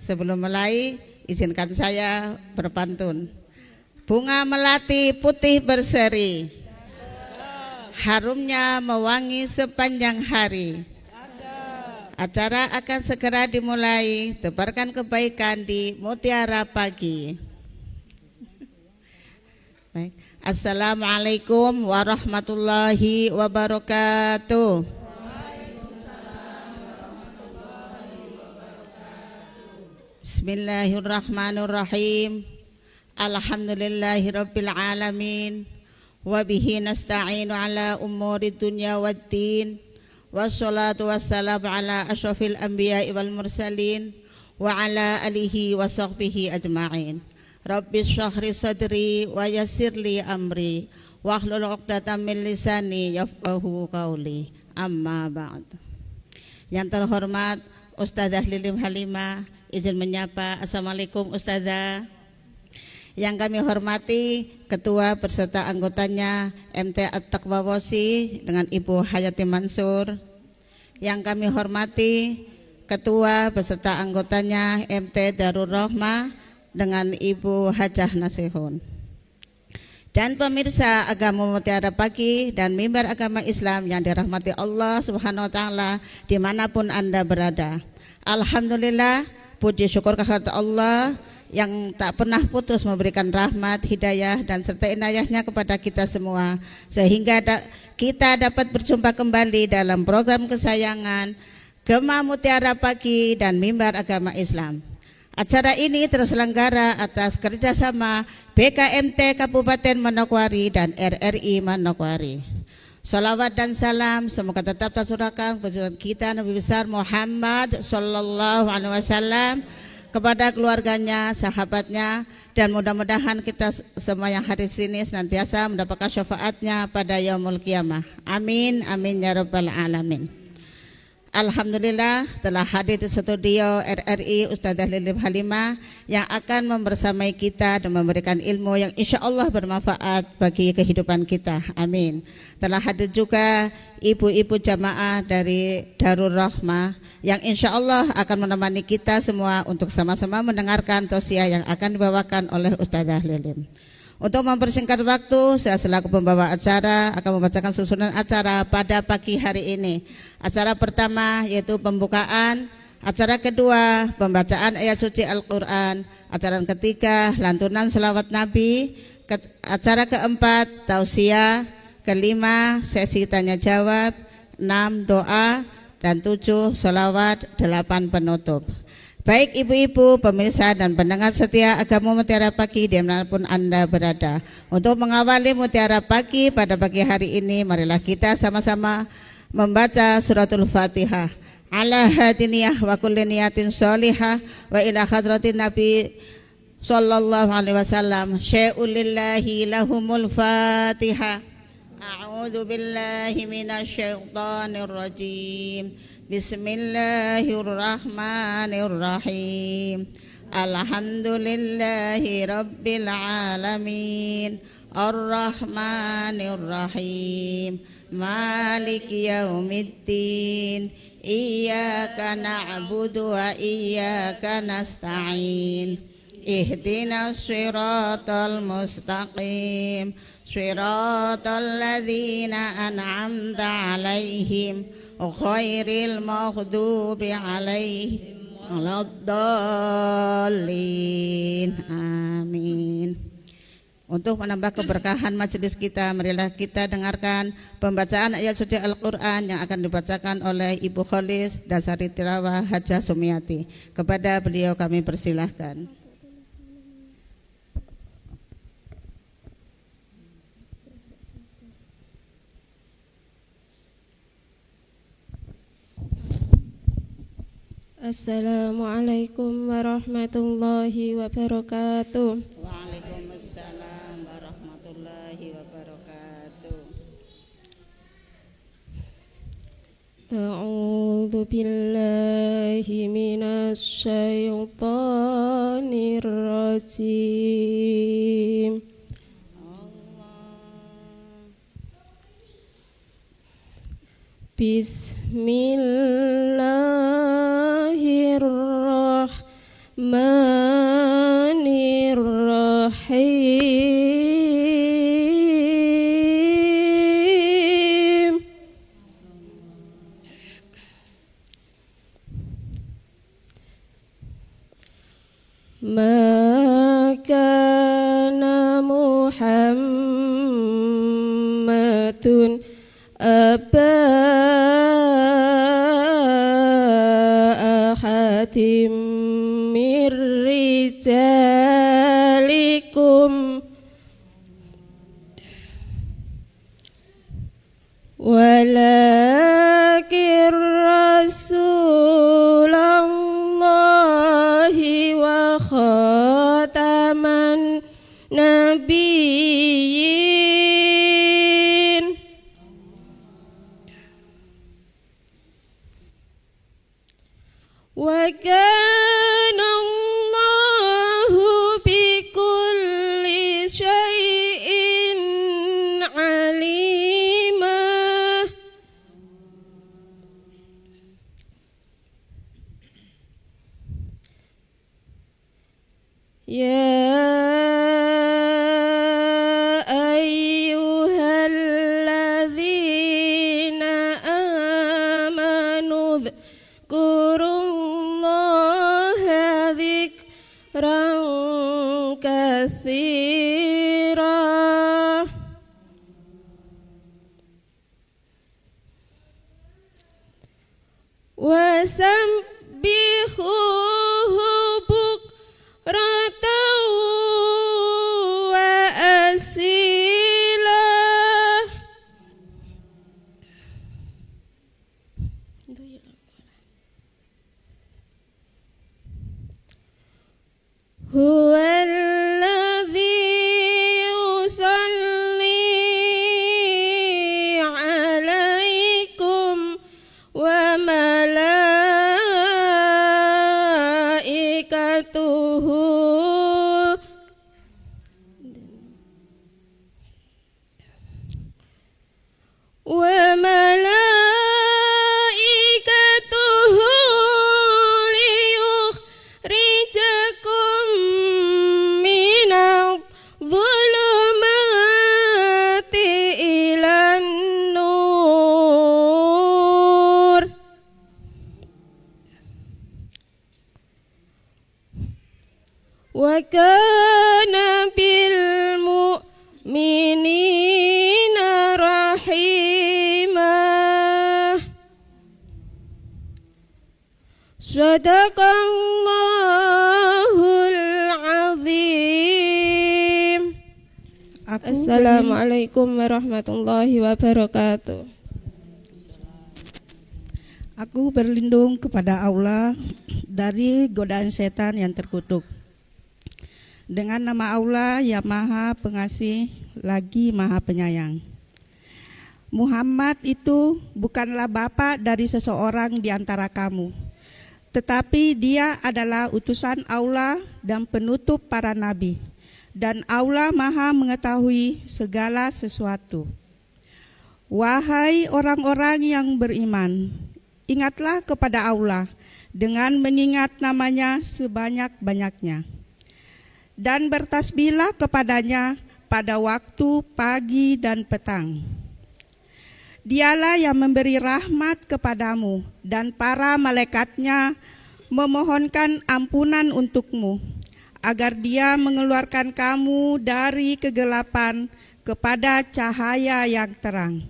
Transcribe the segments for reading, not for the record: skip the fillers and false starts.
Sebelum mulai, izinkan saya berpantun. Bunga melati putih berseri, harumnya mewangi sepanjang hari. Acara akan segera dimulai, tebarkan kebaikan di Mutiara Pagi. Baik. Assalamualaikum warahmatullahi wabarakatuh. Bismillahirrahmanirrahim. Alhamdulillahirabbil alamin. Wa bihi nasta'inu ala umuri dunya waddin. Wassalatu wassalamu ala asyrafil anbiya'i wal mursalin wa ala alihi wa sahbihi ajma'in. Rabbi shrahli sadri wa yassirli amri wahlul 'uqdatam min lisani yafqahu qawli. Amma ba'd. Yang terhormat Ustadzah Lilim Halimah, izin menyapa. Assalamualaikum Ustadzah. Yang kami hormati Ketua beserta anggotanya MT At-Taqwa Wosi dengan Ibu Hayati Mansur. Yang kami hormati Ketua beserta anggotanya MT Darul Rahmah dengan Ibu Hajah Nasihun. Dan pemirsa agama Mutiara Pagi dan mimbar agama Islam yang dirahmati Allah Subhanahu wa taala dimanapun Anda berada. Alhamdulillah, puji syukur kehadirat Allah yang tak pernah putus memberikan rahmat, hidayah dan serta inayahnya kepada kita semua, sehingga kita dapat berjumpa kembali dalam program kesayangan Gema Mutiara Pagi dan Mimbar Agama Islam. Acara ini terselenggara atas kerjasama BKMT Kabupaten Manokwari dan RRI Manokwari. Salawat dan salam semoga tetap tercurahkan kepada kita Nabi besar Muhammad Sallallahu Alaihi Wasallam, kepada keluarganya, sahabatnya, dan mudah-mudahan kita semua yang hadir sini senantiasa mendapatkan syafaatnya pada yaumul qiyamah. Amin, amin ya rabbal alamin. Alhamdulillah telah hadir di studio RRI Ustadzah Lilim Halimah yang akan membersamai kita dan memberikan ilmu yang insya Allah bermanfaat bagi kehidupan kita. Amin. Telah hadir juga ibu-ibu jamaah dari Darul Rahmah yang insya Allah akan menemani kita semua untuk sama-sama mendengarkan tausiah yang akan dibawakan oleh Ustadzah Lilim. Untuk mempersingkat waktu, saya selaku pembawa acara akan membacakan susunan acara pada pagi hari ini. Acara pertama yaitu pembukaan, acara kedua pembacaan ayat suci Al-Quran, acara ketiga lantunan selawat Nabi, acara keempat tausiah, kelima sesi tanya jawab, 6 doa, dan 7 selawat, 8 penutup. Baik ibu-ibu, pemirsa dan pendengar setia agama Mutiara Pagi dimanapun Anda berada. Untuk mengawali Mutiara Pagi pada pagi hari ini, marilah kita sama-sama membaca suratul Fatihah. Ala hadiniyah wa kulli niyatin sholihah wa ila hadratin Nabi sallallahu alaihi wasallam. Syai'ul lillahi lahumul Fatihah. A'udzu billahi minasy syaithanir rajim. Bismillahirrahmanirrahim. Alhamdulillahi rabbil alamin. Ar-Rahmanirrahim. Maliki yaumiddin. Iyyaka na'budu wa iyyaka nasta'in. Ihdinas siratal mustaqim. Siratal ladzina an'amta 'alaihim ghairil maghdubi 'alaihim waladdallin. Amin. Untuk menambah keberkahan majelis kita, marilah kita dengarkan pembacaan ayat suci Al-Quran yang akan dibacakan oleh Ibu Kholis Dasari Tilawah Hajah Sumiati. Kepada beliau kami persilahkan. Assalamualaikum warahmatullahi wabarakatuh. Waalaikumsalam warahmatullahi wabarakatuh. A'udzu billahi minasy syaithanir rajim. Bismillahirrahmanirrahim. Bismillahirrahmanirrahim. Makana Muhammadun aba ahadim mir rijalikum walakin Rasulallahi wa khataman nabiyyin. Wa kana Allahu bikulli syai'in alima. Ya ayyuhalladzina amanu dzkurullaha dzikran katsira wa sabbihuhu bukratan wa asila. Huwallazi yusalli alaikum wa malaikatuhu wa malaikatuhu liyukhrijakum minadh dhulumati ilan nur. Wa kana bil mu'minina rahimah. Sadaqallahul azim. Assalamualaikum warahmatullahi wabarakatuh. Aku berlindung kepada Allah dari godaan setan yang terkutuk. Dengan nama Allah yang Maha Pengasih lagi Maha Penyayang. Muhammad itu bukanlah bapa dari seseorang di antara kamu, tetapi dia adalah utusan Allah dan penutup para nabi, dan Allah Maha mengetahui segala sesuatu. Wahai orang-orang yang beriman, ingatlah kepada Allah dengan mengingat namanya sebanyak-banyaknya, dan bertasbihlah kepadanya pada waktu pagi dan petang. Dialah yang memberi rahmat kepadamu, dan para malaikatnya memohonkan ampunan untukmu, agar dia mengeluarkan kamu dari kegelapan kepada cahaya yang terang.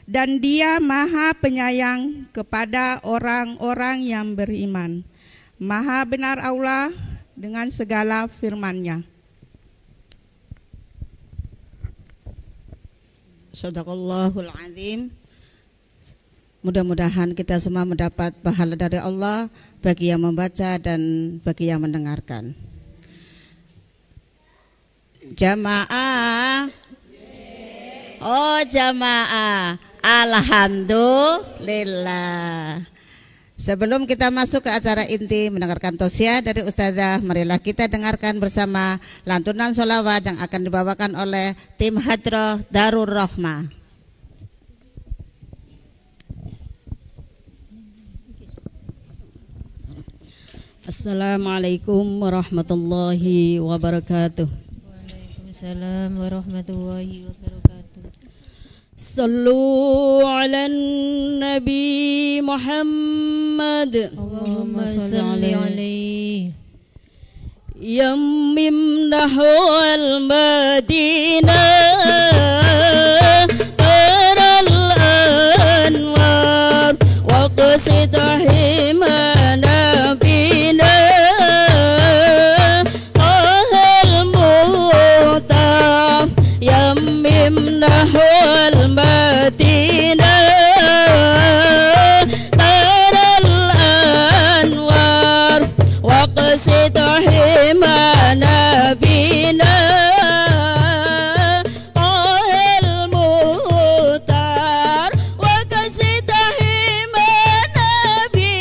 Dan dia Maha Penyayang kepada orang-orang yang beriman. Maha benar Allah dengan segala firman-Nya. Shadaqallahul azim. Mudah-mudahan kita semua mendapat pahala dari Allah bagi yang membaca dan bagi yang mendengarkan. Jamaah. Oh jamaah. Alhamdulillah. Sebelum kita masuk ke acara inti mendengarkan tausiah dari Ustazah, marilah kita dengarkan bersama lantunan sholawat yang akan dibawakan oleh tim Hadroh Darur Rahmah. Assalamualaikum warahmatullahi wabarakatuh. Waalaikumsalam warahmatullahi wabarakatuh. Sallu ala Nabi Muhammad. Allahumma salli alaihi. Yammim nahwal Madinah taral anwar wa qasid himana bina ahal mu'tab. Yammim nahwal Madinah taral anwar wa qasid himana bina ahal mu'tar wa qasid himana bina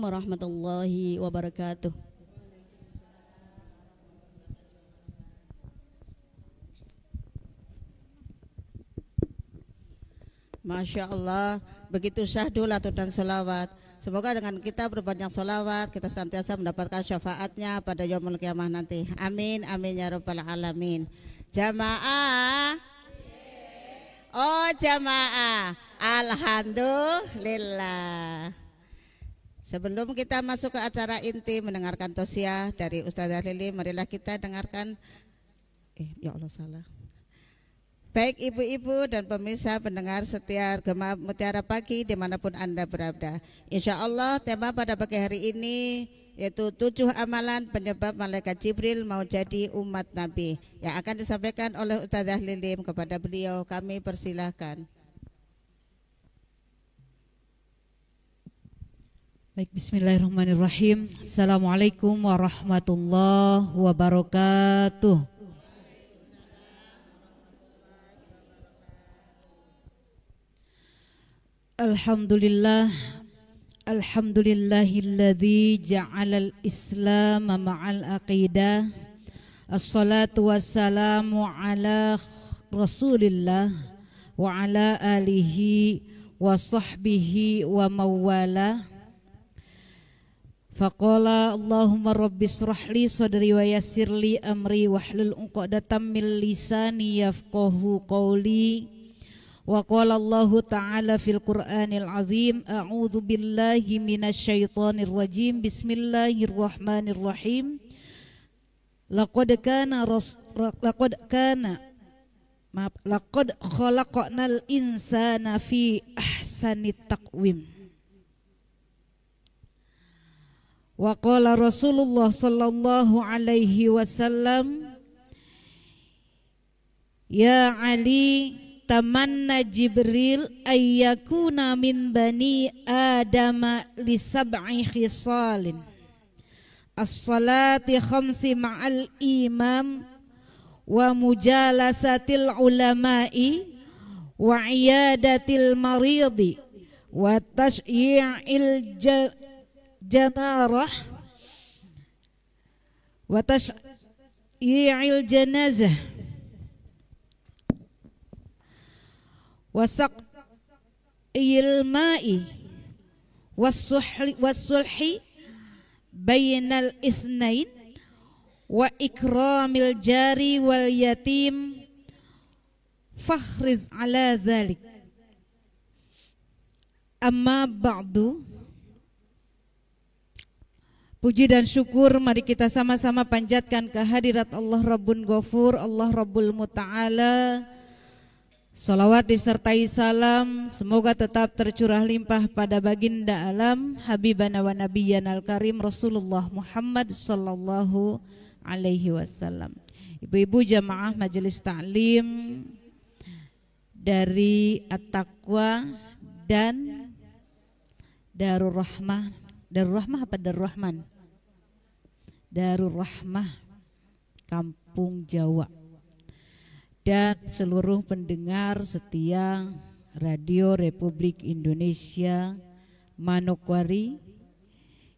warahmatullahi wabarakatuh. Masya Allah, begitu syahdu latut dan sholawat. Semoga dengan kita berbanyak sholawat, kita senantiasa mendapatkan syafaatnya pada yaumul kiamah nanti. Amin, amin ya rabbal alamin. Jamaah, oh jamaah, alhamdulillah. Sebelum kita masuk ke acara inti mendengarkan tausiah dari Ustazah Lili, marilah kita dengarkan. Ya Allah salah. Baik ibu-ibu dan pemirsa pendengar setia Gema Mutiara Pagi dimanapun Anda berada. Insya Allah tema pada pagi hari ini yaitu 7 amalan penyebab malaikat Jibril mau jadi umat Nabi, yang akan disampaikan oleh Ustazah Lilim. Kepada beliau kami persilahkan. Baik, bismillahirrahmanirrahim. Assalamualaikum warahmatullahi wabarakatuh. Alhamdulillah, alhamdulillahilladzi ja'alal islam ma'al aqidah. Assalatu wassalamu ala rasulillah wa ala alihi wa sahbihi wa mawala. Faqala Allahumma rabbi israhli sadri wa yassirli amri wahlul 'uqdatam min lisani yafqahu qawli. Wa qala Allah ta'ala fil Qur'anil azim, a'udzu billahi minasyaitonir rajim, bismillahirrahmanirrahim. Laqad khalaqnal insana fi ahsanit taqwim. Wa qala Rasulullah sallallahu alaihi wasallam, ya Ali, tamanna Jibril ayyakuna min bani Adama li sab'i khisalin, as-salati khamsi ma'al imam, wa mujalasatil ulama'i, wa iyadatil maridi, wa tashyi'il janarah, wa tashyi'il janazah, wasaqil ma'i wassulhi bainal isnain, wa ikramil jari wal yatim, fakhriz ala dhalik. Amma ba'du. Puji dan syukur mari kita sama-sama panjatkan kehadirat Allah Rabbun Ghafur, Allah Rabbul Muta'ala. Salawat disertai salam semoga tetap tercurah limpah pada baginda alam Habibana wa Nabiyyana al-Karim Rasulullah Muhammad sallallahu alaihi wasallam. Ibu-ibu jamaah majelis ta'lim dari At-Taqwa dan Darur Rahmah. Darur Rahmah apa Darur Rahman? Darur Rahmah Kampung Jawa. Dan seluruh pendengar setia Radio Republik Indonesia Manokwari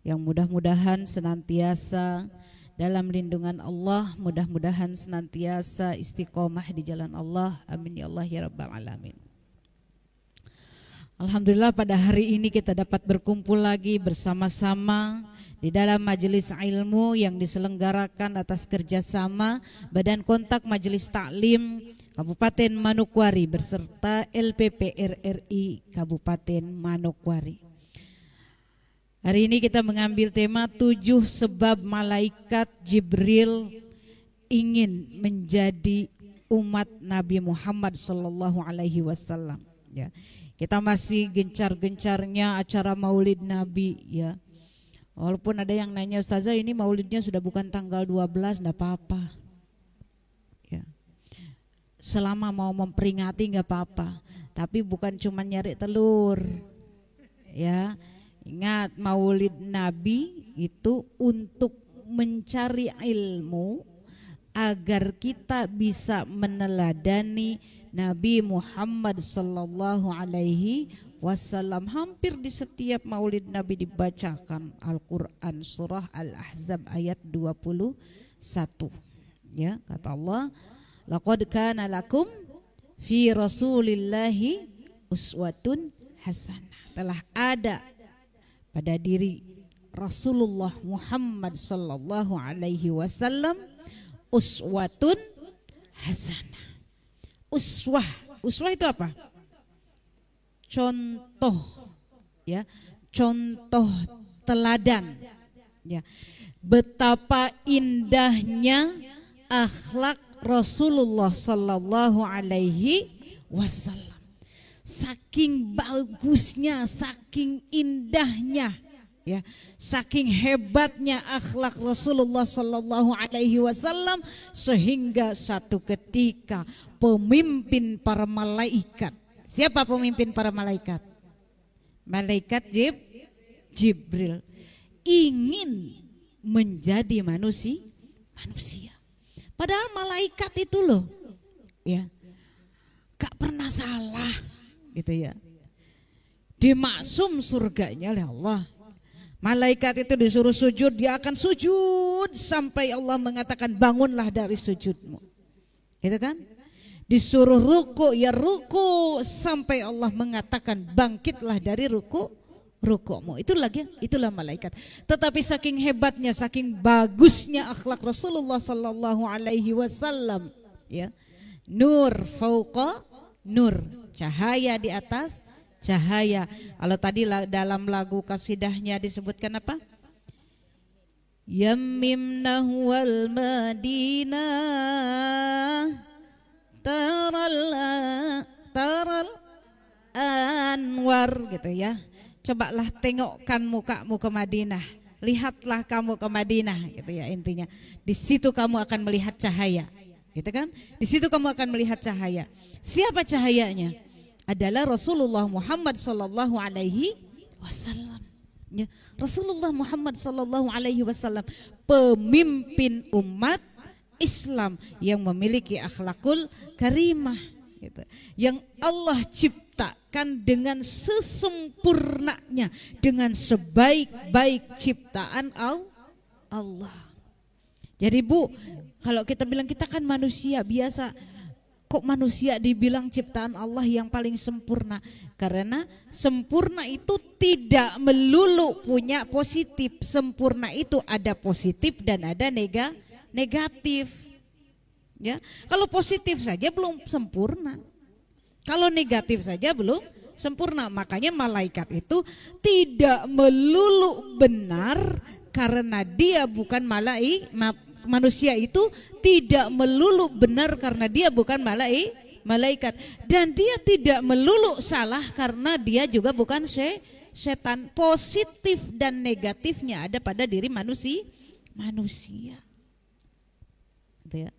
yang mudah-mudahan senantiasa dalam lindungan Allah, mudah-mudahan senantiasa istiqomah di jalan Allah. Amin ya Allah ya rabbal alamin. Alhamdulillah pada hari ini kita dapat berkumpul lagi bersama-sama di dalam majelis ilmu yang diselenggarakan atas kerjasama Badan Kontak Majelis Taklim Kabupaten Manokwari beserta LPP RRI Kabupaten Manokwari. Hari ini kita mengambil tema 7 sebab malaikat Jibril ingin menjadi umat Nabi Muhammad sallallahu alaihi wasallam. Ya. Kita masih gencar-gencarnya acara Maulid Nabi ya. Walaupun ada yang nanya, Ustazah ini maulidnya sudah bukan tanggal 12, enggak apa-apa ya. Selama mau memperingati enggak apa-apa. Tapi bukan cuma nyari telur ya. Ingat, maulid Nabi itu untuk mencari ilmu agar kita bisa meneladani Nabi Muhammad sallallahu alaihi wasallam. Hampir di setiap maulid Nabi dibacakan Al-Quran surah Al-Ahzab ayat 21. Ya, kata Allah, laqad kana lakum fi rasulillahi uswatun hasanah. Telah ada pada diri Rasulullah Muhammad sallallahu alaihi wasallam uswatun hasanah. Uswah itu apa? Contoh, ya, contoh teladan, ya. Betapa indahnya akhlak Rasulullah sallallahu alaihi wasallam. Saking bagusnya, saking indahnya, ya, saking hebatnya akhlak Rasulullah sallallahu alaihi wasallam sehingga satu ketika pemimpin para malaikat. Siapa pemimpin para malaikat? Malaikat Jibril ingin menjadi manusia. Padahal malaikat itu loh, ya, gak pernah salah, gitu ya. Dimaksum surganya oleh Allah. Malaikat itu disuruh sujud, dia akan sujud sampai Allah mengatakan bangunlah dari sujudmu, gitu kan? Disuruh ruku, ya ruku sampai Allah mengatakan bangkitlah dari rukumu. Itulah malaikat. Tetapi saking hebatnya, saking bagusnya akhlak Rasulullah sallallahu alaihi wasallam, ya. Nur fauqa nur, cahaya di atas cahaya. Kalau tadi dalam lagu kasidahnya disebutkan apa? Yammimnahu wal Madinah taral anwar, gitu ya. Cobalah tengokkan mukamu ke Madinah, lihatlah kamu ke Madinah, gitu ya. Intinya di situ kamu akan melihat cahaya, gitu kan? Di situ kamu akan melihat cahaya. Siapa cahayanya? Adalah Rasulullah Muhammad sallallahu alaihi wasallam. Ya, Rasulullah Muhammad sallallahu alaihi wasallam, pemimpin umat Islam yang memiliki akhlakul karimah, gitu. Yang Allah ciptakan dengan sesempurnanya, dengan sebaik-baik ciptaan Allah. Jadi Bu, kalau kita bilang kita kan manusia biasa, kok manusia dibilang ciptaan Allah yang paling sempurna? Karena sempurna itu tidak melulu punya positif. Sempurna itu ada positif dan ada negatif, ya. Kalau positif saja belum sempurna, kalau negatif saja belum sempurna. Makanya malaikat itu tidak melulu benar karena dia bukan manusia itu tidak melulu benar karena dia bukan malaikat, dan dia tidak melulu salah karena dia juga bukan setan. Positif dan negatifnya ada pada diri manusia. Ya.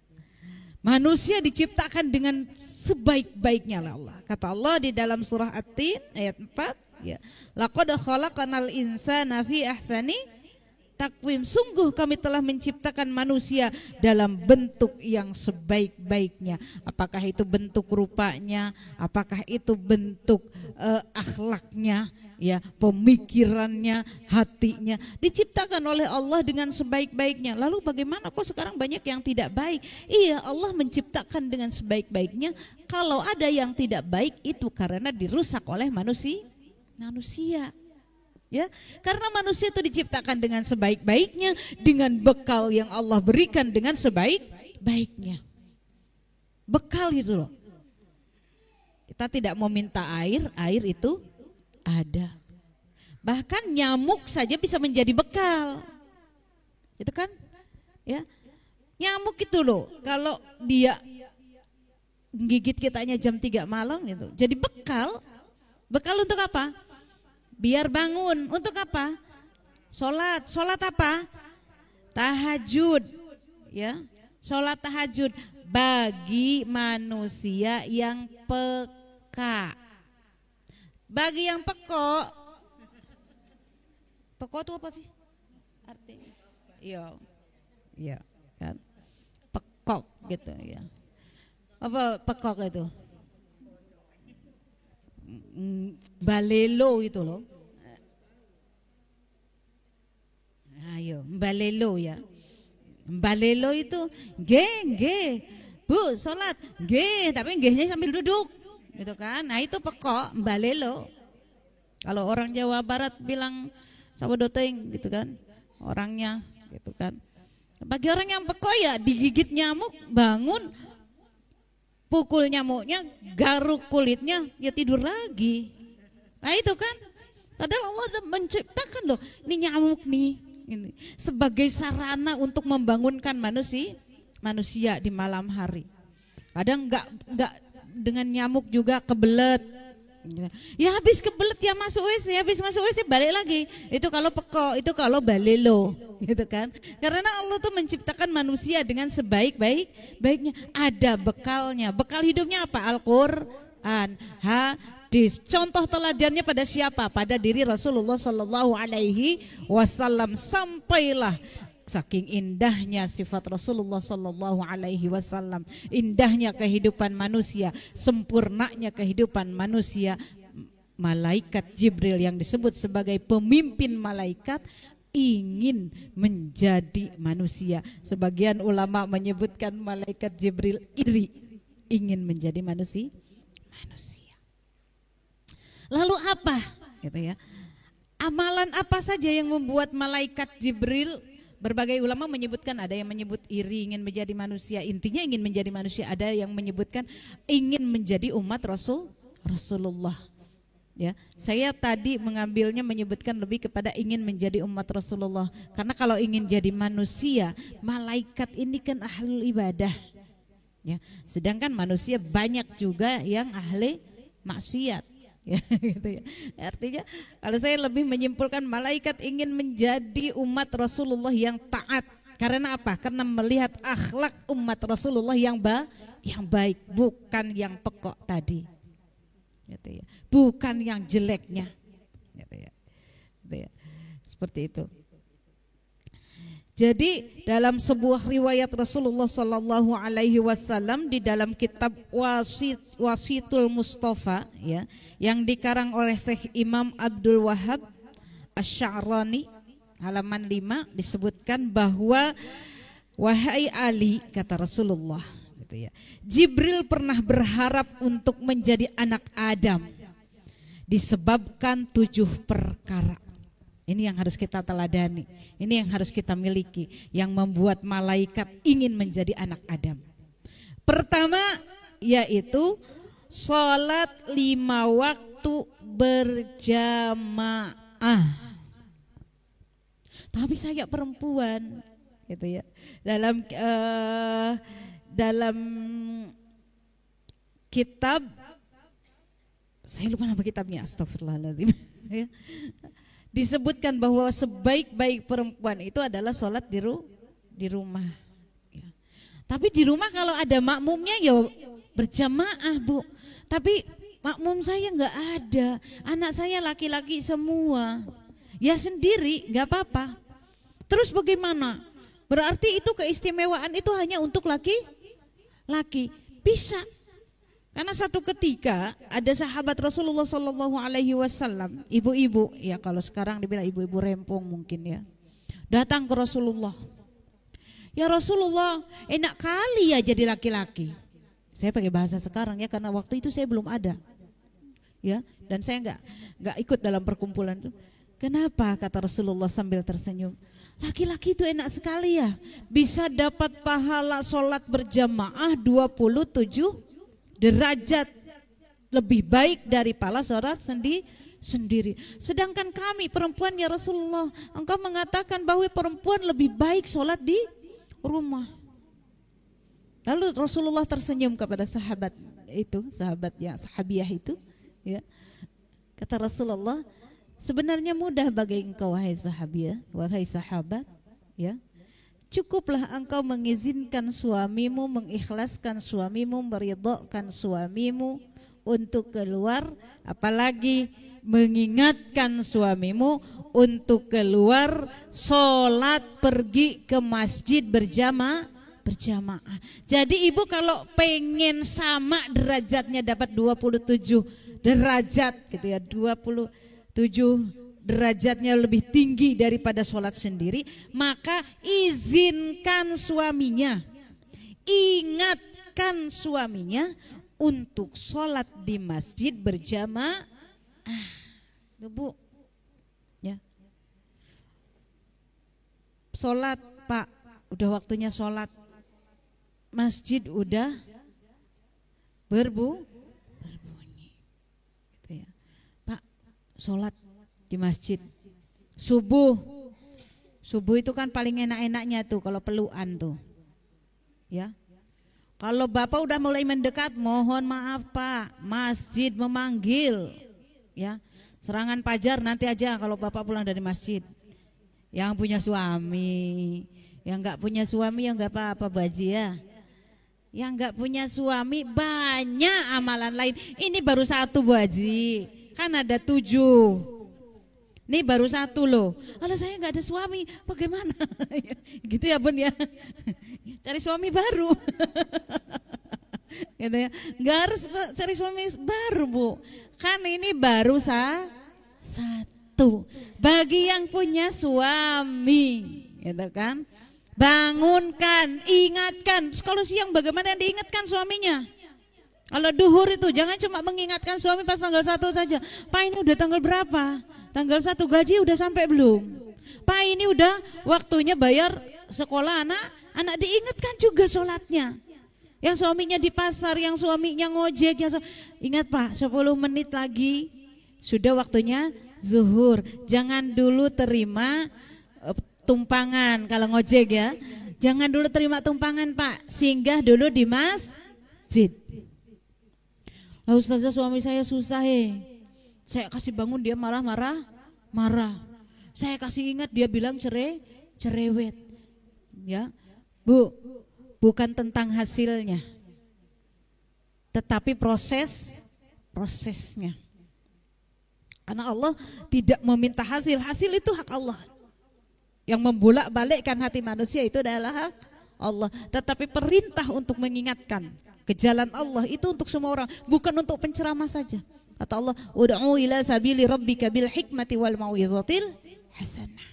Manusia diciptakan dengan sebaik-baiknya oleh Allah. Kata Allah di dalam surah At-Tin ayat 4, ya, laqad khalaqanal insana fi ahsani takwim. Sungguh kami telah menciptakan manusia dalam bentuk yang sebaik-baiknya. Apakah itu bentuk rupanya, apakah itu bentuk akhlaknya, ya, pemikirannya, hatinya, diciptakan oleh Allah dengan sebaik-baiknya. Lalu bagaimana kok sekarang banyak yang tidak baik? Iya, Allah menciptakan dengan sebaik-baiknya. Kalau ada yang tidak baik itu karena dirusak oleh manusia. Ya, karena manusia itu diciptakan dengan sebaik-baiknya, dengan bekal yang Allah berikan dengan sebaik-baiknya. Bekal itu loh. Kita tidak mau minta air itu ada. Bahkan nyamuk saja bisa menjadi bekal. Itu kan? Ya. Nyamuk itu loh, kalau dia gigit kitanya jam 3 malam gitu. Jadi bekal. Bekal untuk apa? Biar bangun. Untuk apa? Sholat. Sholat apa? Tahajud. Ya. Sholat tahajud bagi manusia yang peka. Bagi yang pekok itu apa sih artinya? Iya, kan? Pekok gitu ya. Apa pekok itu? balelo itu loh. Ayo, balelo ya. Balelo itu nggih, Bu, sholat, nggih, tapi nggihnya sambil duduk, gitu kan? Nah itu pekok, balelo. Kalau orang Jawa Barat bilang sabodoteng, gitu kan? Orangnya, gitu kan? Bagi orang yang pekok ya digigit nyamuk, bangun, pukul nyamuknya, garuk kulitnya, ya tidur lagi. Nah itu kan? Padahal Allah udah menciptakan loh, ini nyamuk nih. Ini sebagai sarana untuk membangunkan manusia di malam hari. Kadang enggak dengan nyamuk juga kebelet. Ya habis kebelet ya masuk WC, habis masuk WC balik lagi. Itu kalau pekok, itu kalau balelo, gitu kan? Karena Allah tuh menciptakan manusia dengan sebaik-baiknya. Ada bekalnya. Bekal hidupnya apa? Al-Qur'an, hadis. Contoh teladannya pada siapa? Pada diri Rasulullah Sallallahu Alaihi Wasallam. Sampailah saking indahnya sifat Rasulullah Sallallahu Alaihi Wasallam, indahnya kehidupan manusia, sempurnanya kehidupan manusia. Malaikat Jibril yang disebut sebagai pemimpin malaikat ingin menjadi manusia. Sebagian ulama menyebutkan malaikat Jibril iri ingin menjadi manusia. Lalu apa? Gitu ya. Amalan apa saja yang membuat malaikat Jibril? Berbagai ulama menyebutkan, ada yang menyebut iri ingin menjadi manusia, intinya ingin menjadi manusia. Ada yang menyebutkan ingin menjadi umat Rasulullah. Ya, saya tadi mengambilnya menyebutkan lebih kepada ingin menjadi umat Rasulullah. Karena kalau ingin jadi manusia, malaikat ini kan ahlul ibadah. Ya, sedangkan manusia banyak juga yang ahli maksiat. Ya, gitu ya. Artinya kalau saya lebih menyimpulkan malaikat ingin menjadi umat Rasulullah yang taat. Karena apa? Karena melihat akhlak umat Rasulullah yang baik, bukan yang pekok tadi. Gitu ya. Bukan yang jeleknya. Gitu ya. Gitu ya. Seperti itu. Jadi dalam sebuah riwayat Rasulullah Sallallahu Alaihi Wasallam di dalam kitab Wasitul Mustafa, ya, yang dikarang oleh Syekh Imam Abdul Wahab Asy-Sya'rani, halaman 5, disebutkan bahwa wahai Ali, kata Rasulullah, gitu ya, Jibril pernah berharap untuk menjadi anak Adam disebabkan 7 perkara. Ini yang harus kita teladani, ini yang harus kita miliki, yang membuat malaikat ingin menjadi anak Adam. Pertama yaitu sholat 5 waktu berjamaah. Tapi saya perempuan, gitu ya. Dalam kitab, saya lupa nama kitabnya, astagfirullahaladzim. Ya. Disebutkan bahwa sebaik-baik perempuan itu adalah sholat di rumah. Ya. Tapi di rumah kalau ada makmumnya ya berjamaah, Bu. Tapi makmum saya nggak ada, anak saya laki-laki semua, ya sendiri nggak apa-apa. Terus bagaimana? Berarti itu keistimewaan itu hanya untuk laki-laki? Bisa. Karena satu ketika ada sahabat Rasulullah Sallallahu Alaihi Wasallam, ibu-ibu, ya kalau sekarang dibilang ibu-ibu rempong mungkin ya, datang ke Rasulullah. Ya Rasulullah, enak kali ya jadi laki-laki. Saya pakai bahasa sekarang ya, karena waktu itu saya belum ada, ya, dan saya nggak ikut dalam perkumpulan itu. Kenapa? Kata Rasulullah sambil tersenyum. Laki-laki itu enak sekali ya, bisa dapat pahala sholat berjamaah 27 derajat lebih baik dari pahala sholat sendiri. Sedangkan kami perempuan ya Rasulullah, engkau mengatakan bahwa perempuan lebih baik sholat di rumah. Lalu Rasulullah tersenyum kepada sahabat itu, sahabiah itu, ya. Kata Rasulullah, sebenarnya mudah bagi engkau wahai sahabiah, wahai sahabat, ya. Cukuplah engkau mengizinkan suamimu, mengikhlaskan suamimu, meridhokan suamimu untuk keluar, apalagi mengingatkan suamimu untuk keluar sholat, pergi ke masjid berjamaah. Jadi ibu kalau pengen sama derajatnya dapat 27 derajat gitu ya, 27 derajatnya lebih tinggi daripada sholat sendiri, maka izinkan suaminya, ingatkan suaminya untuk sholat di masjid berjamaah. Bu, ya, sholat Pak, udah waktunya sholat, masjid udah berbunyi, gitu ya. Pak, sholat di masjid subuh itu kan paling enak-enaknya tuh kalau pelukan tuh, ya. Kalau bapak udah mulai mendekat, mohon maaf Pak, masjid memanggil, ya. Serangan fajar nanti aja kalau bapak pulang dari masjid. Yang punya suami, yang nggak punya suami ya nggak apa-apa Bu Haji ya. Yang nggak punya suami banyak amalan lain. Ini baru satu Bu Haji, kan ada 7. Ini baru satu loh. Kalau saya nggak ada suami, bagaimana? Gitu ya Bun ya. Cari suami baru. Gitu ya. Nggak harus cari suami baru Bu. Kan ini baru satu. Bagi yang punya suami, gitu kan. Bangunkan, ingatkan. Kalau siang bagaimana yang diingatkan suaminya? Kalau duhur itu jangan cuma mengingatkan suami pas tanggal 1 saja. Pak ini udah tanggal berapa? Tanggal 1 gaji udah sampai belum? Pak ini udah waktunya bayar sekolah anak diingatkan juga sholatnya. Yang suaminya di pasar, yang suaminya ngojek, ingat Pak 10 menit lagi sudah waktunya zuhur. Jangan dulu terima tumpangan kalau ngojek ya. Jangan dulu terima tumpangan Pak, singgah dulu di masjid. Lah Ustazah suami saya susah Saya kasih bangun dia marah. Saya kasih ingat dia bilang cerewet. Ya. Bu, bukan tentang hasilnya. Tetapi prosesnya. Karena Allah tidak meminta hasil. Hasil itu hak Allah. Yang membolak-balikkan hati manusia itu adalah hak Allah. Tetapi perintah untuk mengingatkan ke jalan Allah itu untuk semua orang, bukan untuk penceramah saja. Kata Allah, ud'u ila sabili rabbika bil hikmati wal mau'izatil hasanah.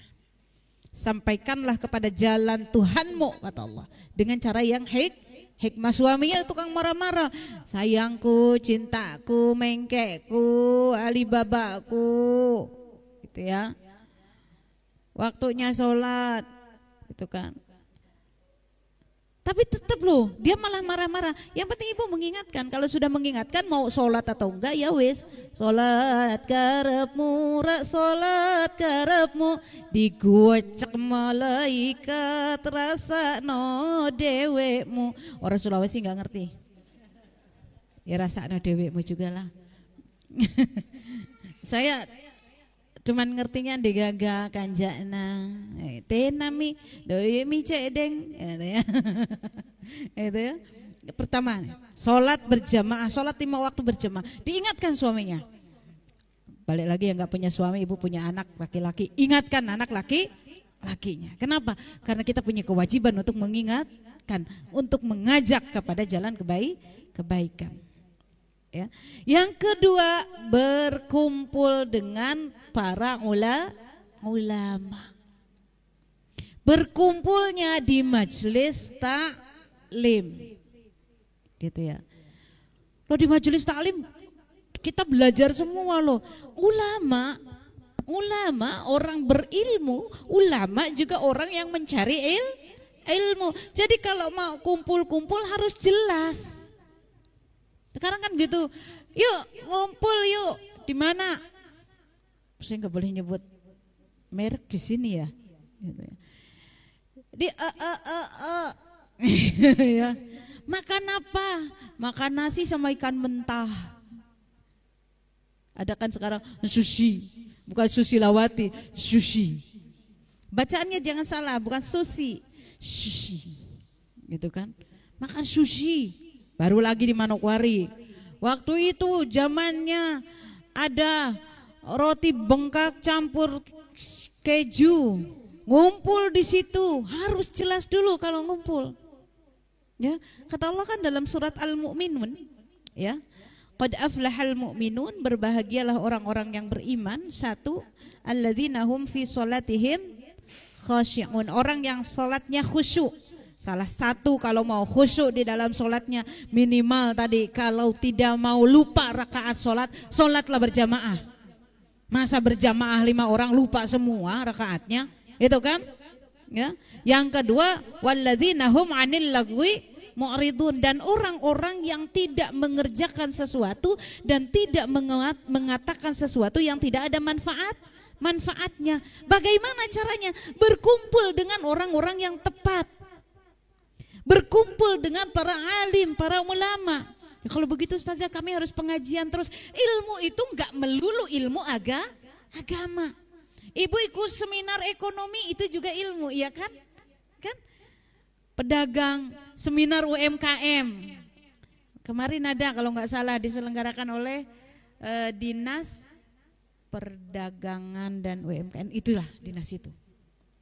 Sampaikanlah kepada jalan Tuhanmu, kata Allah, dengan cara yang hikmah. Suaminya tukang marah-marah, sayangku, cintaku, mengkekku, alibabaku, gitu ya. Waktunya sholat, gitu kan. Tapi tetap loh, dia malah marah-marah. Yang penting ibu mengingatkan. Kalau sudah mengingatkan mau sholat atau enggak ya wis. Sholat karepmu, sholat karepmu, digocek malaikat rasa no dewekmu. Orang Sulawesi enggak ngerti. Ya rasa no dewekmu juga lah. Saya cuman ngertinya digaga kanjana tenami doi mi cedeng ya. Itu ya. Pertama, sholat berjamaah, sholat 5 waktu berjamaah, diingatkan suaminya. Balik lagi yang nggak punya suami, ibu punya anak laki-laki, ingatkan anak lakinya. Kenapa? Karena kita punya kewajiban untuk mengingatkan, untuk mengajak kepada jalan kebaikan. Ya. Yang kedua, berkumpul dengan para ulama. Berkumpulnya di majelis taklim, gitu ya. Loh di majelis taklim kita belajar semua loh. Ulama orang berilmu, ulama juga orang yang mencari ilmu. Jadi kalau mau kumpul-kumpul harus jelas. Sekarang kan gitu, yuk ngumpul yuk, di mana? Saya nggak boleh nyebut merek di sini ya. Gitu ya. Di ya. Makan apa? Makan nasi sama ikan mentah. Ada kan sekarang sushi, bukan Susilawati, sushi. Bacaannya jangan salah, bukan sushi, gitu kan? Makan sushi. Baru lagi di Manokwari. Waktu itu zamannya ada roti bengkak campur keju. Ngumpul di situ harus jelas dulu kalau ngumpul. Ya, kata Allah kan dalam surat Al-Mu'minun, ya. Qad aflahal mu'minun, berbahagialah orang-orang yang beriman. 1, alladzina hum fi sholatihim khasyi'un, orang yang sholatnya khusyuk. Salah satu kalau mau khusyuk di dalam sholatnya, minimal tadi kalau tidak mau lupa rakaat sholatlah berjamaah. Masa berjamaah 5 orang lupa semua rakaatnya, itu kan? Ya. Yang kedua, walladzina hum 'anil lagwi mu'ridun, dan orang-orang yang tidak mengerjakan sesuatu dan tidak mengatakan sesuatu yang tidak ada manfaatnya. Bagaimana caranya? Berkumpul dengan orang-orang yang tepat, berkumpul dengan para alim, para ulama. Ya, kalau begitu Ustazah kami harus pengajian terus. Ilmu itu enggak melulu ilmu agama. Ibu ikut seminar ekonomi itu juga ilmu, iya kan? Pedagang, seminar UMKM. Kemarin ada kalau nggak salah diselenggarakan oleh Dinas Perdagangan dan UMKM. Itulah dinas itu.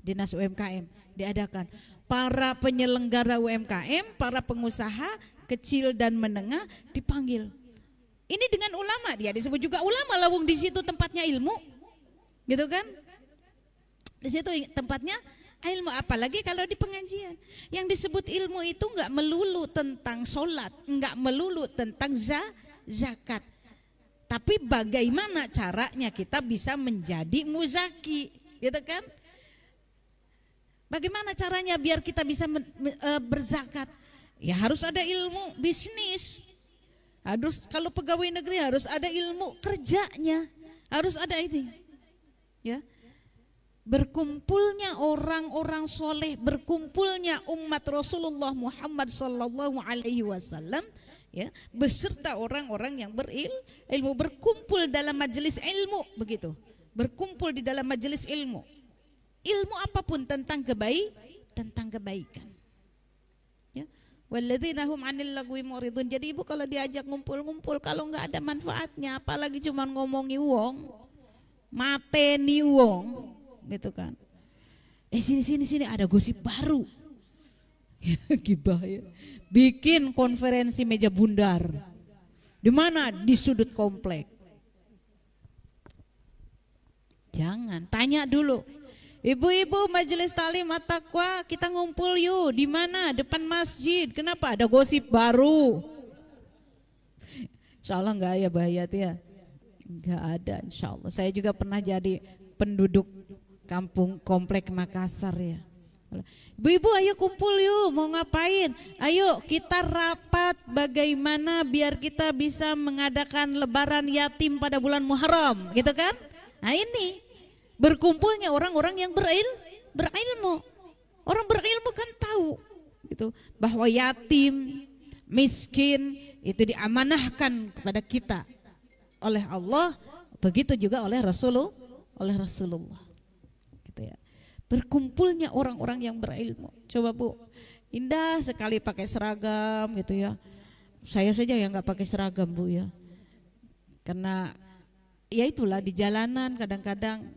Dinas UMKM diadakan. Para penyelenggara UMKM, para pengusaha kecil dan menengah dipanggil. Ini dengan ulama, dia disebut juga ulama, lawung di situ tempatnya ilmu. Gitu kan? Di situ tempatnya ilmu, apalagi kalau di pengajian. Yang disebut ilmu itu enggak melulu tentang sholat, enggak melulu tentang zakat. Tapi bagaimana caranya kita bisa menjadi muzaki, gitu kan? Bagaimana caranya biar kita bisa berzakat? Ya harus ada ilmu bisnis. Harus, kalau pegawai negeri harus ada ilmu kerjanya. Harus ada ini. Ya. Berkumpulnya orang-orang soleh, berkumpulnya umat Rasulullah Muhammad sallallahu alaihi wasallam, ya, beserta orang-orang yang berilmu, berkumpul dalam majelis ilmu, begitu. Berkumpul di dalam majelis ilmu. Ilmu apapun tentang kebaikan. Ya. Walladzina hum 'anil lagwi mu'ridun. Jadi ibu kalau diajak ngumpul-ngumpul, kalau enggak ada manfaatnya, apalagi cuma ngomongi wong, mateni wong, gitu kan. Sini ada gosip baru. Gibah ya. Bikin konferensi meja bundar. Di mana? Di sudut komplek. Jangan, tanya dulu. Ibu-ibu majelis taklim at-taqwa, kita ngumpul yuk. Di mana? Depan masjid. Kenapa? Ada gosip baru. Insyaallah enggak ya Bayat ya? Enggak ada insyaallah. Saya juga pernah jadi penduduk kampung komplek Makassar ya. Ibu-ibu ayo kumpul yuk, mau ngapain? Ayo kita rapat bagaimana biar kita bisa mengadakan lebaran yatim pada bulan Muharram, gitu kan? Nah ini berkumpulnya orang-orang yang berilmu. Orang berilmu kan tahu gitu bahwa yatim, miskin itu diamanahkan kepada kita oleh Allah, begitu juga oleh Rasulullah. Gitu ya. Berkumpulnya orang-orang yang berilmu. Coba Bu, indah sekali pakai seragam gitu ya. Saya saja yang nggak pakai seragam Bu ya. Karena ya itulah di jalanan kadang-kadang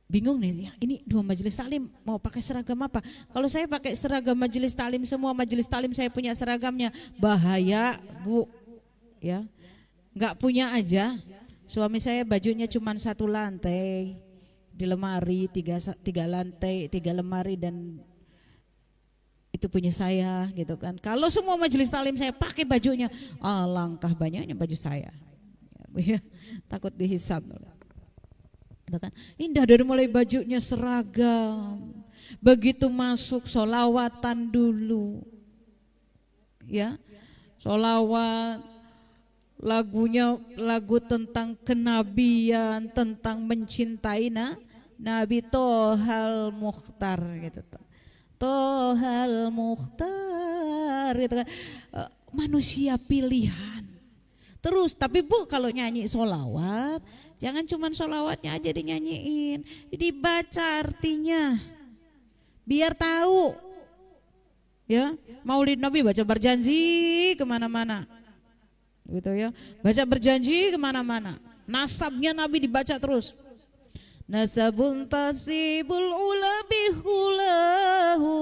bingung nih, ya, ini 2 majelis taklim mau pakai seragam apa? Kalau saya pakai seragam majelis taklim, semua majelis taklim saya punya seragamnya, bahaya Bu. Ya. Nggak punya aja. Suami saya bajunya cuma 1 lantai di lemari, 3 lantai, 3 lemari, dan itu punya saya gitu kan. Kalau semua majelis taklim saya pakai bajunya, alangkah banyaknya baju saya. Ya, takut dihisab. Gitu kan. Indah dari mulai bajunya seragam, begitu masuk sholawatan dulu, ya, sholawat. Lagunya lagu tentang kenabian, tentang mencintai Nabi Tohal Mukhtar gitu. Tohal Mukhtar gitu kan. Manusia pilihan. Terus tapi Bu kalau nyanyi sholawat, jangan cuma sholawatnya aja dinyanyiin, dibaca artinya. Biar tahu. Ya, Maulid Nabi baca berjanji kemana-mana. Gitu ya, baca berjanji kemana-mana. Nasabnya Nabi dibaca terus. Nasabun tasibul ula bihulahu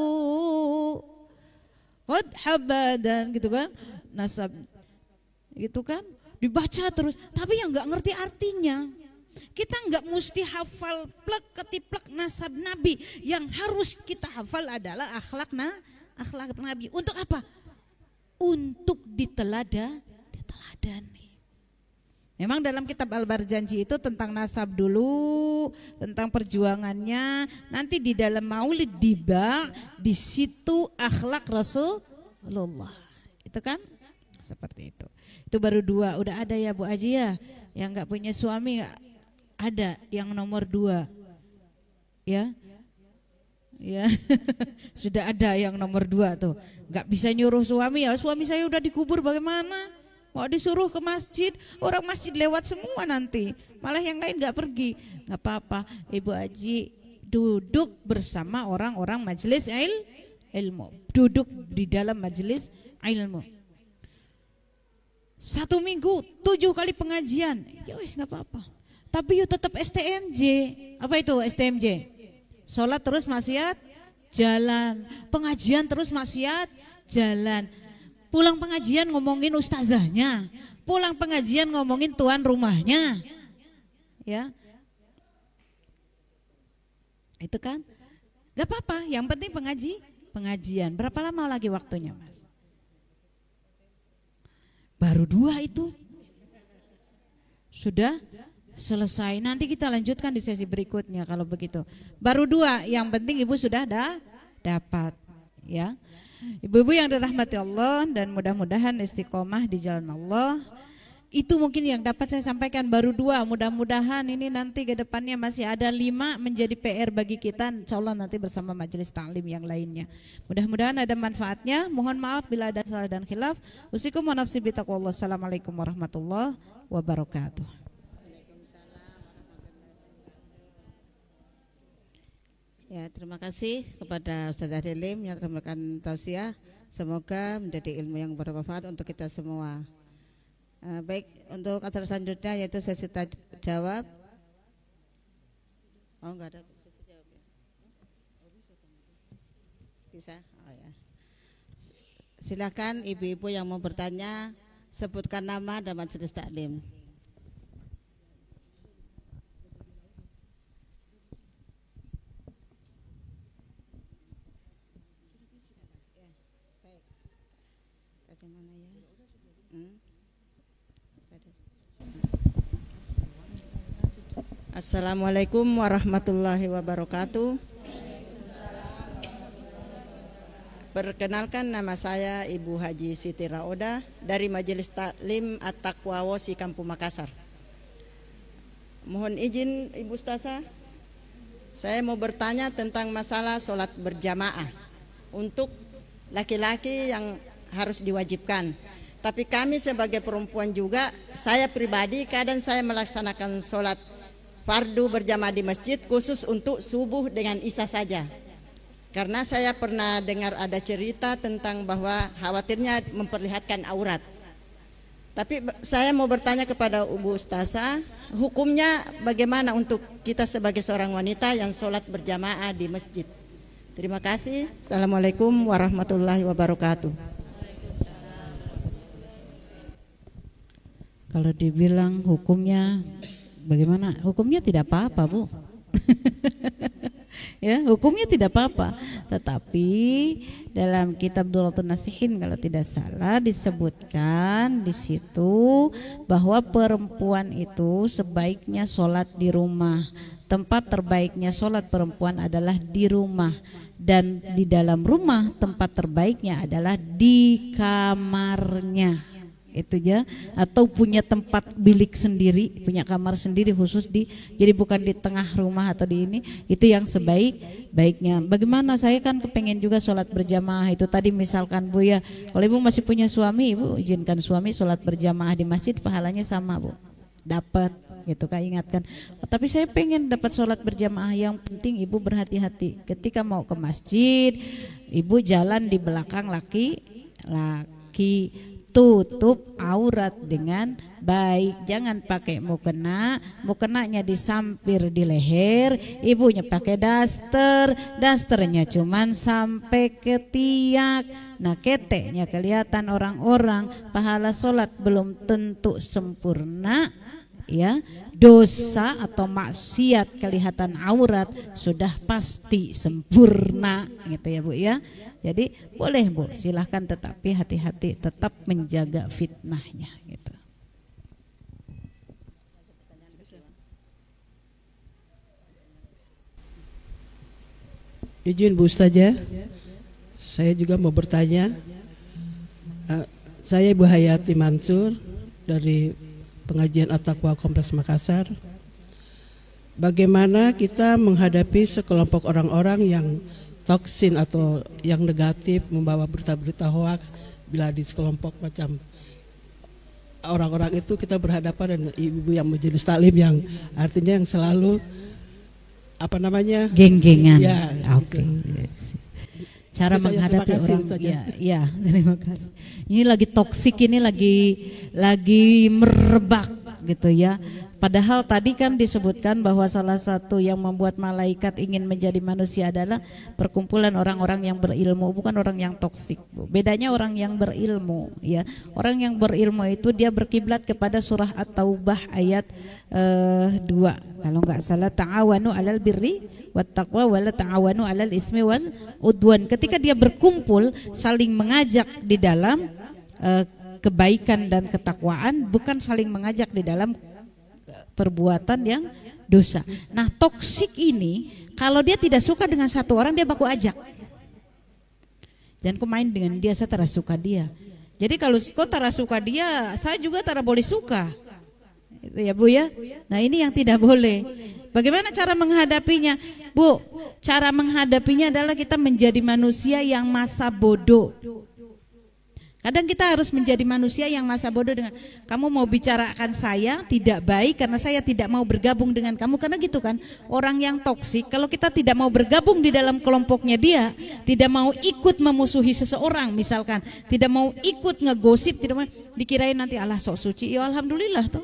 qad habadan, gitu kan. Nasab gitu kan, dibaca terus, tapi yang nggak ngerti artinya. Kita nggak mesti hafal plek ketiplek nasab Nabi. Yang harus kita hafal adalah akhlak Nabi. Untuk apa? Untuk diteladani. Memang dalam kitab Al-Barzanji itu tentang nasab dulu, tentang perjuangannya. Nanti di dalam Maulid Diba, di situ akhlak Rasulullah. Itu kan? Seperti itu. Itu baru 2. Udah ada ya Bu Aji ya? Yang nggak punya suami ada yang nomor 2. Ya. Ya. Sudah ada yang nomor 2 tuh. Nggak bisa nyuruh suami, ya suami saya udah dikubur bagaimana? Mau disuruh ke masjid, orang masjid lewat semua nanti. Malah yang lain nggak pergi. Nggak apa-apa, Ibu Aji duduk bersama orang-orang majelis ilmu. Duduk di dalam majelis ilmu. 1 minggu 7 kali pengajian. Ya wes nggak apa-apa. Tapi yuk tetap STMJ. Apa itu STMJ? Sholat terus maksiat jalan. Pengajian terus maksiat jalan. Pulang pengajian ngomongin ustazahnya, pulang pengajian ngomongin tuan rumahnya, ya, itu kan, gak apa-apa. Yang penting pengajian. Berapa lama lagi waktunya, Mas? Baru 2 itu, sudah selesai. Nanti kita lanjutkan di sesi berikutnya kalau begitu. Baru 2, yang penting ibu sudah dapat, ya. Ibu-ibu yang dirahmati Allah dan mudah-mudahan istiqomah di jalan Allah. Itu mungkin yang dapat saya sampaikan, baru 2. Mudah-mudahan ini nanti ke depannya masih ada 5 menjadi PR bagi kita, insyaallah nanti bersama majelis taklim yang lainnya. Mudah-mudahan ada manfaatnya. Mohon maaf bila ada salah dan khilaf. Usikum wa nafsi bitaqwallah. Assalamualaikum warahmatullahi wabarakatuh. Ya, terima kasih kepada Ustazah Delim yang telah memberikan tausiah. Semoga menjadi ilmu yang bermanfaat untuk kita semua. Baik, untuk acara selanjutnya yaitu sesi jawab. Oh, enggak ada sesi jawab ya? Bisa? Oh ya. Silakan ibu-ibu yang mau bertanya, sebutkan nama dan majelis taklim. Assalamualaikum warahmatullahi wabarakatuh. Perkenalkan, nama saya Ibu Haji Siti Raoda dari Majelis Taklim At-Taqwa Wosi Kampung Makassar. Mohon izin Ibu Ustazah, saya mau bertanya tentang masalah sholat berjamaah untuk laki-laki yang harus diwajibkan. Tapi kami sebagai perempuan juga, saya pribadi kadang saya melaksanakan sholat fardu berjamaah di masjid khusus untuk subuh dengan isya saja. Karena saya pernah dengar ada cerita tentang bahwa khawatirnya memperlihatkan aurat. Tapi saya mau bertanya kepada Ibu Ustazah, hukumnya bagaimana untuk kita sebagai seorang wanita yang sholat berjamaah di masjid? Terima kasih. Assalamualaikum warahmatullahi wabarakatuh. Kalau dibilang hukumnya bagaimana? Hukumnya tidak apa-apa, Bu. Ya, hukumnya tidak apa-apa. Tetapi dalam kitab Dulatun Nasihin kalau tidak salah disebutkan di situ bahwa perempuan itu sebaiknya sholat di rumah. Tempat terbaiknya sholat perempuan adalah di rumah, dan di dalam rumah tempat terbaiknya adalah di kamarnya. Itu ya, atau punya tempat bilik sendiri, punya kamar sendiri khusus jadi bukan di tengah rumah atau di ini, itu yang sebaik-baiknya. Bagaimana, saya kan kepengen juga sholat berjamaah itu tadi misalkan Bu ya, kalau Ibu masih punya suami, Ibu izinkan suami sholat berjamaah di masjid, pahalanya sama Bu, dapat gitu kan, ingatkan. Tapi saya pengen dapat sholat berjamaah, yang penting Ibu berhati-hati ketika mau ke masjid, Ibu jalan di belakang laki-laki. tutup aurat dengan baik. Jangan pakai mukenanya disampir di leher, ibunya pakai dasternya cuman sampai ke tiak. Nah, keteknya kelihatan orang-orang, pahala sholat belum tentu sempurna. Ya, dosa atau maksiat kelihatan aurat sudah pasti sempurna, gitu ya Bu ya. Jadi boleh Bu, silahkan, tetapi hati-hati tetap menjaga fitnahnya gitu. Izin Bu Ustazah, saya juga mau bertanya. Saya Ibu Hayati Mansur dari Pengajian At-Taqwa Kompleks Makassar. Bagaimana kita menghadapi sekelompok orang-orang yang toksin atau yang negatif, membawa berita-berita hoaks, bila di sekelompok macam orang-orang itu kita berhadapan dengan ibu yang majelis taklim yang artinya yang selalu geng-gengan. Ya, Oke. Cara menghadapi orang, ya, terima kasih. Ini lagi toksik, ini lagi merebak gitu ya. Padahal tadi kan disebutkan bahwa salah satu yang membuat malaikat ingin menjadi manusia adalah perkumpulan orang-orang yang berilmu, bukan orang yang toksik. Bedanya orang yang berilmu, ya. Orang yang berilmu itu dia berkiblat kepada surah At-Taubah ayat 2. Kalau nggak salah, ta'awanu 'alal birri wat taqwa wa la ta'awanu 'alal ismi wal udwan. Ketika dia berkumpul saling mengajak di dalam kebaikan dan ketakwaan, bukan saling mengajak di dalam perbuatan yang dosa. Nah, toksik ini kalau dia tidak suka dengan satu orang, dia baku ajak. Jangan kau main dengan dia, saya tak suka dia. Jadi kalau kau tak suka dia, saya juga tak boleh suka. Itu ya Bu ya. Nah, ini yang tidak boleh. Bagaimana cara menghadapinya? Bu, cara menghadapinya adalah kita menjadi manusia yang masa bodoh. Kadang kita harus menjadi manusia yang masa bodoh dengan kamu mau bicarakan saya tidak baik karena saya tidak mau bergabung dengan kamu, karena gitu kan. Orang yang toksik kalau kita tidak mau bergabung di dalam kelompoknya dia, tidak mau ikut memusuhi seseorang misalkan, tidak mau ikut ngegosip, tidak mau dikirain nanti Allah sok suci. Ya alhamdulillah tuh.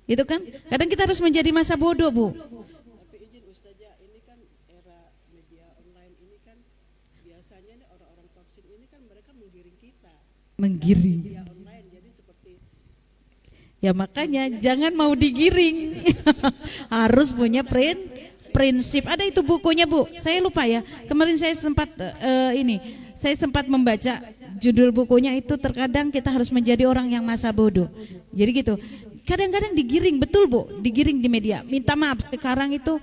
Itu kan. Kadang kita harus menjadi masa bodoh, Bu. Tapi izin Ustazah, ini kan era media online ini kan biasanya nih orang-orang toksik ini kan mereka menggiring kita. Menggiring. Media online jadi seperti ya makanya jangan mau digiring. Harus punya prinsip. Ada itu bukunya Bu. Saya lupa ya. Kemarin saya sempat saya sempat membaca judul bukunya itu, terkadang kita harus menjadi orang yang masa bodoh. Jadi gitu. Kadang-kadang digiring, betul Bu, digiring di media. Minta maaf sekarang itu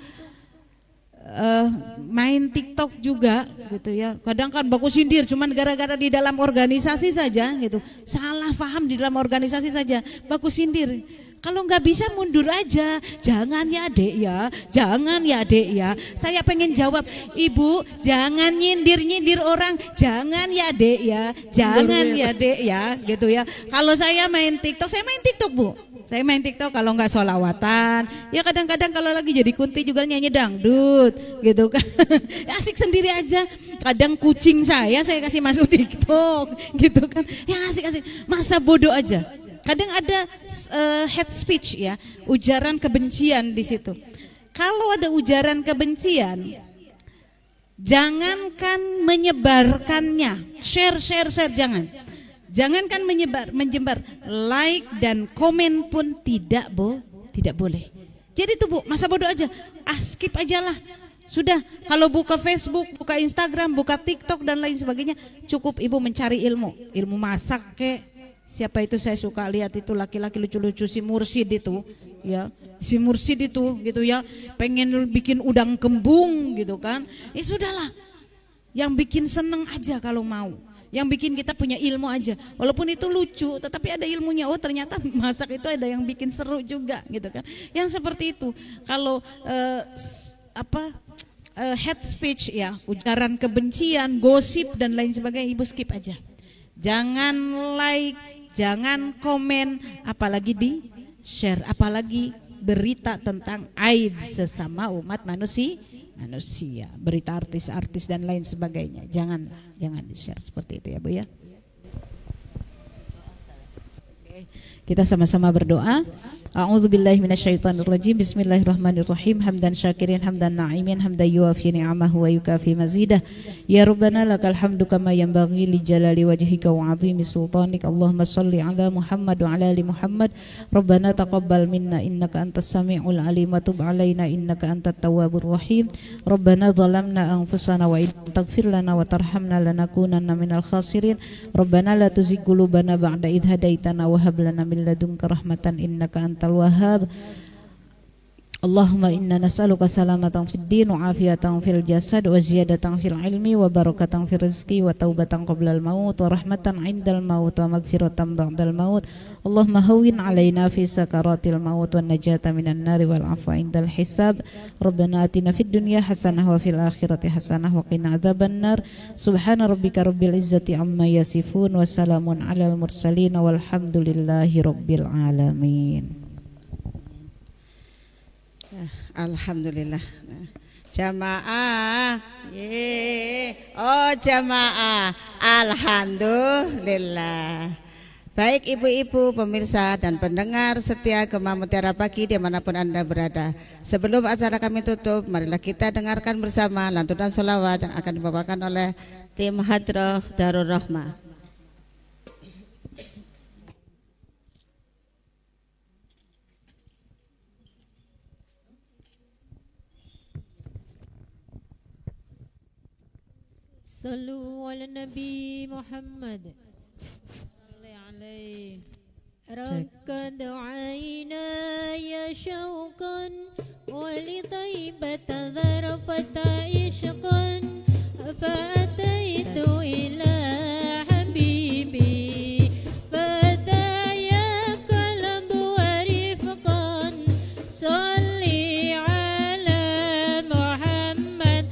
main TikTok juga gitu ya. Kadang kan baku sindir cuman gara-gara di dalam organisasi saja gitu. Salah paham di dalam organisasi saja baku sindir. Kalau nggak bisa mundur aja. Jangan ya Dek ya, jangan ya Dek ya. Saya pengen jawab, Ibu jangan nyindir-nyindir orang. Jangan ya Dek ya, jangan ya Dek ya gitu ya. Kalau saya main TikTok, saya main TikTok Bu. Saya main TikTok kalau nggak sholawatan. Ya kadang-kadang kalau lagi jadi kunti juga nyanyi dangdut gitu kan. Asik sendiri aja. Kadang kucing saya kasih masuk TikTok gitu kan. Ya asik-asik. Masa bodoh aja. Kadang ada hate speech ya, ujaran kebencian di situ. Kalau ada ujaran kebencian, jangankan menyebarkannya, share jangan. Jangankan menyebar, like dan komen pun tidak boleh. Jadi itu Bu, masa bodoh aja, skip aja lah. Sudah, kalau buka Facebook, buka Instagram, buka TikTok dan lain sebagainya, cukup Ibu mencari ilmu masak siapa itu saya suka lihat itu laki-laki lucu-lucu, si Mursid itu, ya, si Mursid itu gitu ya, pengen bikin udang kembung gitu kan, ya sudahlah, yang bikin seneng aja kalau mau. Yang bikin kita punya ilmu aja, walaupun itu lucu, tetapi ada ilmunya. Oh ternyata masak itu ada yang bikin seru juga, gitu kan? Yang seperti itu. Kalau hate speech ya, ujaran kebencian, gosip dan lain sebagainya, Ibu skip aja. Jangan like, jangan komen, apalagi di share, apalagi berita tentang aib sesama umat manusia, berita artis-artis dan lain sebagainya. Jangan di-share seperti itu ya Bu ya. Kita sama-sama berdoa. A'udzubillahi minasyaitonirrajim. Bismillahirrahmanirrahim. Hamdan syakirin, hamdan na'imin, hamdan yuafi ni'amahu wa yukafi mazidah. Ya Rabbana lakal hamdu kama yanbaghi li jalali wajhika wa 'azimi sultanik. Allahumma shalli ala Muhammad wa ala ali Muhammad. Rabbana taqabbal minna innaka antas samiul alim wa tub alaina innaka antat tawwabur rahim. Rabbana zalamna anfusana wa in taghfir lana wa tarhamna lanakunanna minal khasirin. Rabbana la tuzigh qulubana ba'da idh hadaitana wa hab lana min ladunka rahmatan innaka antal wahhab. Allahumma inna nas'aluka salamatan fid din wa afiyatan fil jasad wa ziyadatan fil ilmi wa barakatan fil rizqi wa taubatan qablal maut wa rahmatan 'indal maut wa maghfiratan ba'dal maut. Allahumma hawwin 'alaina fi sakaratil maut wa najata minan nari wal 'afwa 'indal hisab. Rabbana atina fid dunya hasanah wa fil akhirati hasanah wa qina adzabannar. Subhana rabbika rabbil izzati amma yasifun wa salamun 'alal mursalin walhamdulillahi rabbil alamin. Alhamdulillah. Jamaah, oh jamaah, alhamdulillah. Baik ibu-ibu, pemirsa dan pendengar setia Gema Mutiara Pagi dimanapun Anda berada. Sebelum acara kami tutup, marilah kita dengarkan bersama lantunan sholawat yang akan dibawakan oleh tim Hadrah Darul Rahmah. Sallu ala Nabi Muhammad salli alaihi. Rakkad aina ya syauqan wa li taibata dharfata ishqan fa ataitu ila habibi fataya qalbu wa rifqan salli ala Muhammad.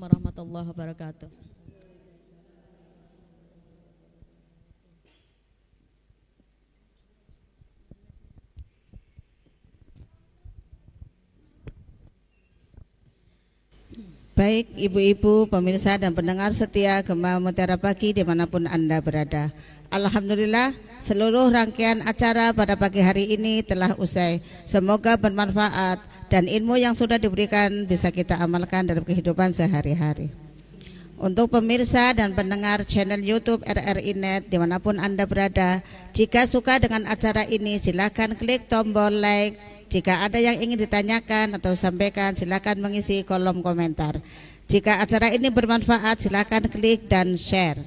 warahmatullahi wabarakatuh. Baik ibu-ibu, pemirsa dan pendengar setia Gema Mutiara Pagi dimanapun Anda berada. Alhamdulillah seluruh rangkaian acara pada pagi hari ini telah usai. Semoga bermanfaat dan ilmu yang sudah diberikan bisa kita amalkan dalam kehidupan sehari-hari. Untuk pemirsa dan pendengar channel YouTube RRI Net dimanapun Anda berada, jika suka dengan acara ini silakan klik tombol like. Jika ada yang ingin ditanyakan atau sampaikan, silakan mengisi kolom komentar. Jika acara ini bermanfaat, silakan klik dan share.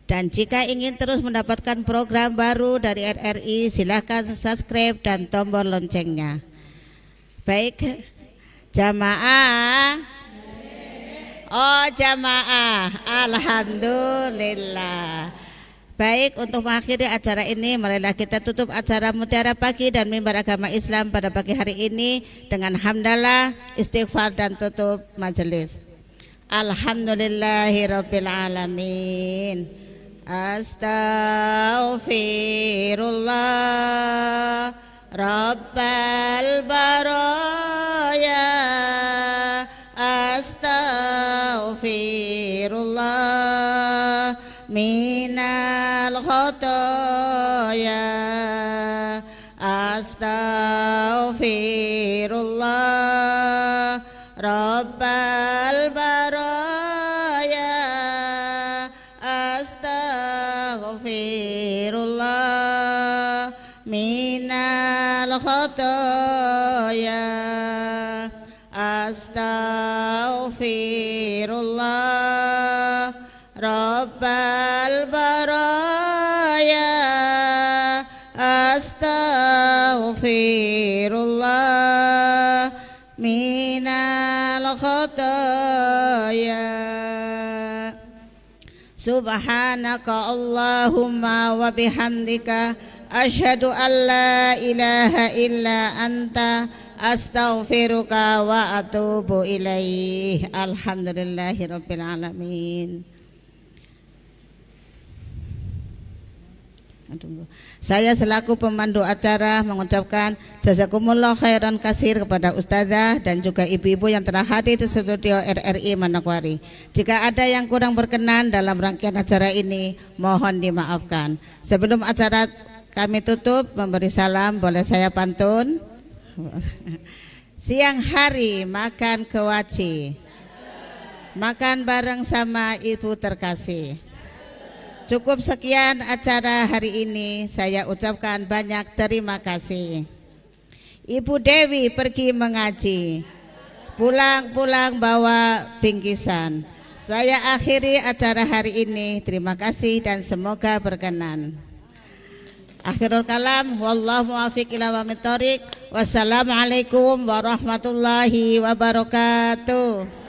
Dan jika ingin terus mendapatkan program baru dari RRI, silakan subscribe dan tombol loncengnya. Baik, jamaah. Oh jamaah, alhamdulillah. Baik, untuk mengakhiri acara ini, marilah kita tutup acara Mutiara Pagi dan Mimbar Agama Islam pada pagi hari ini dengan hamdalah, istighfar dan tutup majelis. Alhamdulillahirabbil alamin. Astaghfirullah Rabbal baraya. Astaghfirullah minal khotoya. Astaghfirullah Rabbal baraya. Astaghfirullah minal khotoya. Astaghfirullah Rabbal baraya. Astaghfirullah minal khotoya. Subhanaka Allahumma wa bihamdika asyhadu an la ilaha illa anta astaghfiruka wa atubu ilaih. Alhamdulillahirabbil alamin. Saya selaku pemandu acara mengucapkan jazakumullah khairan kasir kepada ustazah dan juga ibu-ibu yang telah hadir di studio RRI Manokwari. Jika ada yang kurang berkenan dalam rangkaian acara ini, mohon dimaafkan. Sebelum acara kami tutup, memberi salam, boleh saya pantun? Siang hari makan kewaci, makan bareng sama ibu terkasih. Cukup sekian acara hari ini, saya ucapkan banyak terima kasih. Ibu Dewi pergi mengaji, pulang-pulang bawa bingkisan. Saya akhiri acara hari ini, terima kasih dan semoga berkenan. Akhirul kalam, wallahu muwaffiq ila aqwamit thoriq. Wassalamualaikum warahmatullahi wabarakatuh.